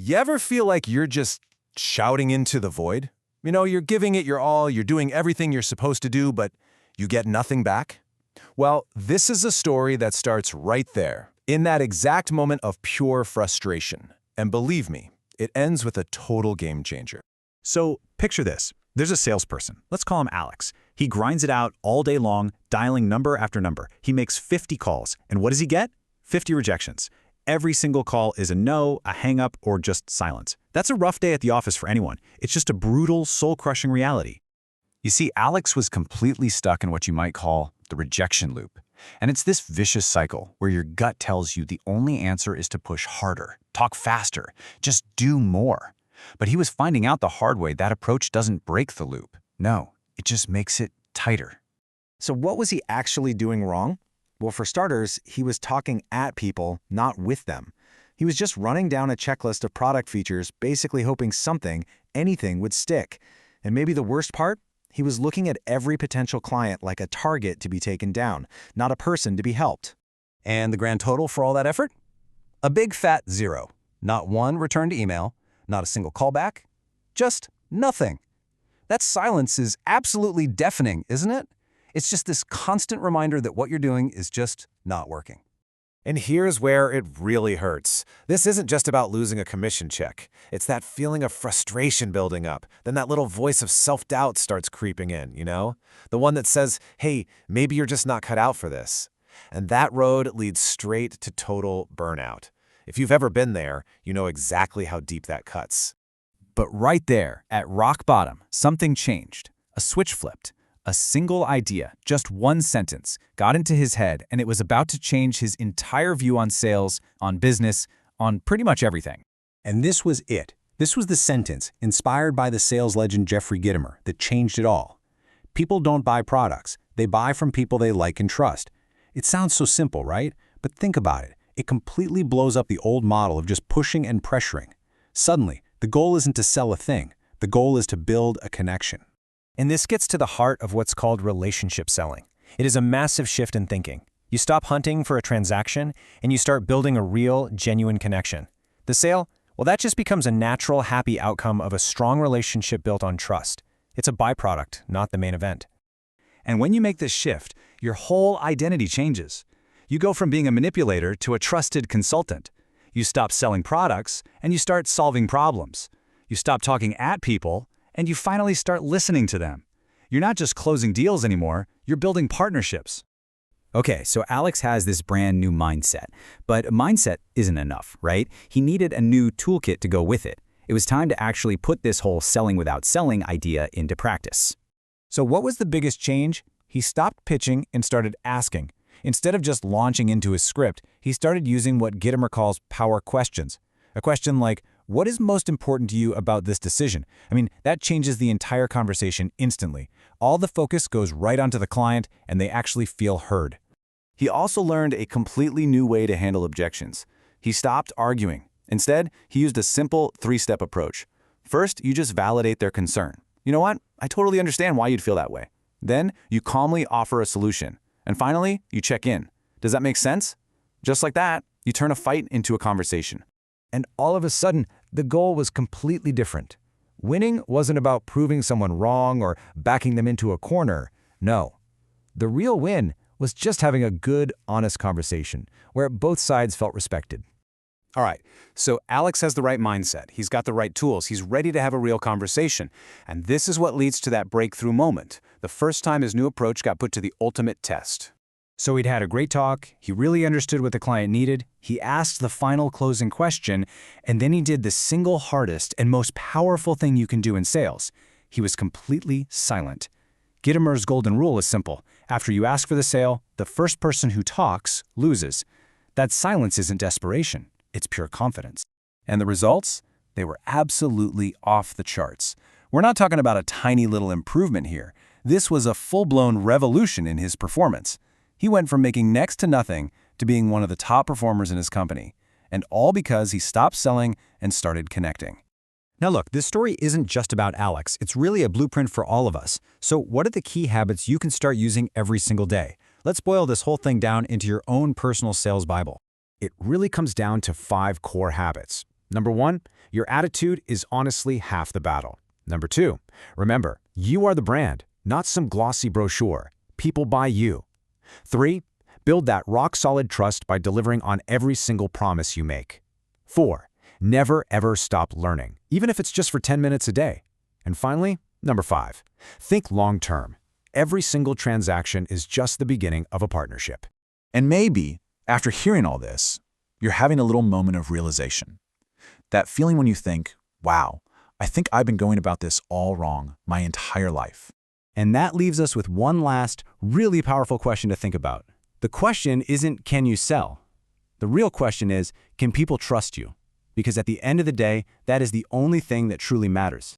You ever feel like you're just shouting into the void? You know, you're giving it your all, you're doing everything you're supposed to do, but you get nothing back? Well, this is a story that starts right there, in that exact moment of pure frustration. And believe me, it ends with a total game changer. So picture this. There's a salesperson. Let's call him Alex. He grinds it out all day long, dialing number after number. He makes 50 calls. And what does he get? 50 rejections. Every single call is a no, a hang-up, or just silence. That's a rough day at the office for anyone. It's just a brutal, soul-crushing reality. You see, Alex was completely stuck in what you might call the rejection loop. And it's this vicious cycle where your gut tells you the only answer is to push harder, talk faster, just do more. But he was finding out the hard way that approach doesn't break the loop. No, it just makes it tighter. So what was he actually doing wrong? Well, for starters, he was talking at people, not with them. He was just running down a checklist of product features, basically hoping something, anything would stick. And maybe the worst part? He was looking at every potential client like a target to be taken down, not a person to be helped. And the grand total for all that effort? A big fat 0. Not one returned email, not a single callback, just nothing. That silence is absolutely deafening, isn't it? It's just this constant reminder that what you're doing is just not working. And here's where it really hurts. This isn't just about losing a commission check. It's that feeling of frustration building up. Then that little voice of self-doubt starts creeping in, you know? The one that says, hey, maybe you're just not cut out for this. And that road leads straight to total burnout. If you've ever been there, you know exactly how deep that cuts. But right there, at rock bottom, something changed. A switch flipped. A single idea, just one sentence, got into his head, and it was about to change his entire view on sales, on business, on pretty much everything. And this was it. This was the sentence, inspired by the sales legend Jeffrey Gitomer, that changed it all. People don't buy products. They buy from people they like and trust. It sounds so simple, right? But think about it. It completely blows up the old model of just pushing and pressuring. Suddenly, the goal isn't to sell a thing. The goal is to build a connection. And this gets to the heart of what's called relationship selling. It is a massive shift in thinking. You stop hunting for a transaction and you start building a real, genuine connection. The sale, well, that just becomes a natural, happy outcome of a strong relationship built on trust. It's a byproduct, not the main event. And when you make this shift, your whole identity changes. You go from being a manipulator to a trusted consultant. You stop selling products and you start solving problems. You stop talking at people and you finally start listening to them. You're not just closing deals anymore, you're building partnerships. Okay, so Alex has this brand new mindset, but a mindset isn't enough, right? He needed a new toolkit to go with it. It was time to actually put this whole selling without selling idea into practice. So what was the biggest change? He stopped pitching and started asking. Instead of just launching into his script, he started using what Gitomer calls power questions. A question like, what is most important to you about this decision? I mean, that changes the entire conversation instantly. All the focus goes right onto the client, and they actually feel heard. He also learned a completely new way to handle objections. He stopped arguing. Instead, he used a simple 3-step approach. First, you just validate their concern. You know what? I totally understand why you'd feel that way. Then, you calmly offer a solution. And finally, you check in. Does that make sense? Just like that, you turn a fight into a conversation. And all of a sudden, the goal was completely different. Winning wasn't about proving someone wrong or backing them into a corner. No. The real win was just having a good, honest conversation where both sides felt respected. All right, so Alex has the right mindset. He's got the right tools. He's ready to have a real conversation. And this is what leads to that breakthrough moment, the first time his new approach got put to the ultimate test. So he'd had a great talk, he really understood what the client needed, he asked the final closing question, and then he did the single hardest and most powerful thing you can do in sales. He was completely silent. Gitomer's golden rule is simple. After you ask for the sale, the first person who talks loses. That silence isn't desperation, it's pure confidence. And the results? They were absolutely off the charts. We're not talking about a tiny little improvement here. This was a full-blown revolution in his performance. He went from making next to nothing to being one of the top performers in his company, and all because he stopped selling and started connecting. Now look, this story isn't just about Alex. It's really a blueprint for all of us. So what are the key habits you can start using every single day? Let's boil this whole thing down into your own personal sales Bible. It really comes down to 5 core habits. Number 1, your attitude is honestly half the battle. Number 2, remember, you are the brand, not some glossy brochure. People buy you. 3, build that rock-solid trust by delivering on every single promise you make. 4, never ever stop learning, even if it's just for 10 minutes a day. And finally, number 5, think long-term. Every single transaction is just the beginning of a partnership. And maybe, after hearing all this, you're having a little moment of realization. That feeling when you think, wow, I think I've been going about this all wrong my entire life. And that leaves us with one last, really powerful question to think about. The question isn't, can you sell? The real question is, can people trust you? Because at the end of the day, that is the only thing that truly matters.